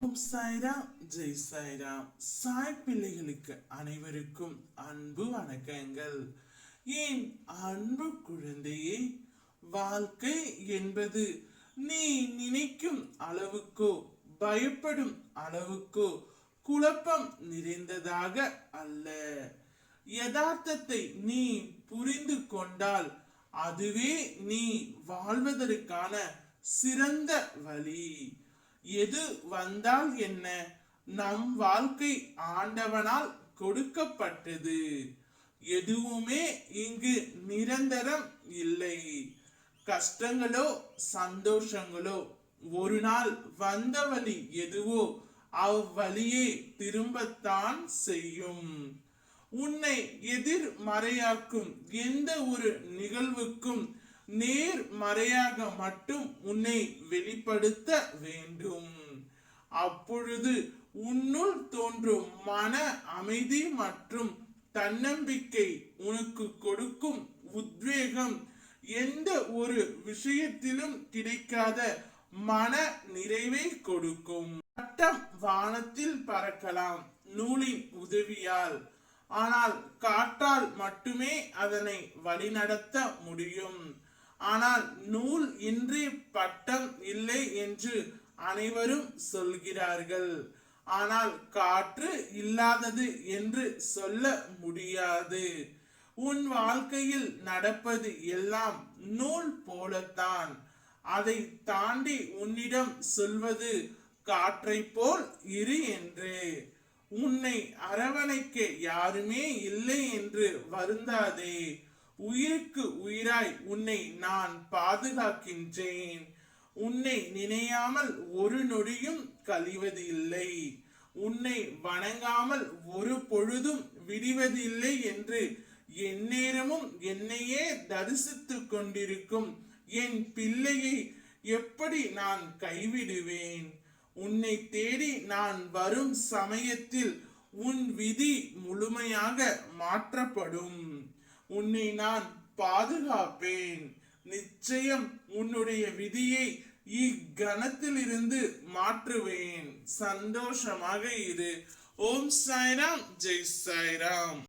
ஓம் சாய்ராம், ஜெய் சாய்ராம். சாய் பிள்ளைகளுக்கு அனைவருக்கும் அன்பு வணக்கங்கள். ஏன் அன்பு குழந்தையே, வாழ்க்கை என்பது நீ நினைக்கும் அளவுக்கோ பயப்படும் அளவுக்கோ குழப்பம் நிறைந்ததாக அல்ல. யதார்த்தத்தை நீ புரிந்து கொண்டால் அதுவே நீ வாழ்வதற்கான சிறந்த வழி. எது வந்தால் என்ன, நம் வாழ்க்கை ஆண்டவனால் கொடுக்கப்பட்டது. எதுவுமே இங்கு நிரந்தரம் இல்லை. கஷ்டங்களோ சந்தோஷங்களோ ஒரு நாள் வந்த வழி எதுவோ அவ்வழியே திரும்பத்தான் செய்யும். உன்னை எதிர்மறையாக்கும் எந்த ஒரு நிகழ்வுக்கும் நேர்மறையாக மட்டும் உன்னை வெளிப்படுத்த வேண்டும். அப்பொழுது உன்னுள் தோன்றும் மன அமைதி மற்றும் தன்னம்பிக்கை உனக்கு கொடுக்கும் உத்வேகம் எந்த ஒரு விஷயத்திலும் கிடைக்காத மன நிறைவை கொடுக்கும். பட்டம் வானத்தில் பறக்கலாம் நூலின் உதவியால், ஆனால் காற்றால் மட்டுமே அதனை வழிநடத்த முடியும். ஆனால் நூல் இன்றி பட்டம் இல்லை என்று அனைவரும் சொல்கிறார்கள். ஆனால் காற்று இல்லாதது என்று சொல்ல முடியாது. உன் வாழ்க்கையில் நடப்பது எல்லாம் நூல் போலத்தான். அதை தாண்டி உன்னிடம் சொல்வது காற்றை போல் இரு என்று. உன்னை அரவணைக்க யாருமே இல்லை என்று வருந்தாதே. உயிருக்கு உயிராய் உன்னை நான் பாதுகாக்கின்றேன். உன்னை நினையாமல் ஒரு நொடியும் கழிவது இல்லை. உன்னை வணங்காமல் ஒரு பொழுதும் விடுவதில்லை என்று எந்நேரமும் என்னையே தரிசித்துக் கொண்டிருக்கும் என் பிள்ளையை எப்படி நான் கைவிடுவேன்? உன்னை தேடி நான் வரும் சமயத்தில் உன் விதி முழுமையாக மாற்றப்படும். உன்னை நான் பாதுகாப்பேன். நிச்சயம் உன்னுடைய விதியை இக்கணத்திலிருந்து மாற்றுவேன். சந்தோஷமாக இரு. ஓம் சாய்ராம், ஜெய் சாய்ராம்.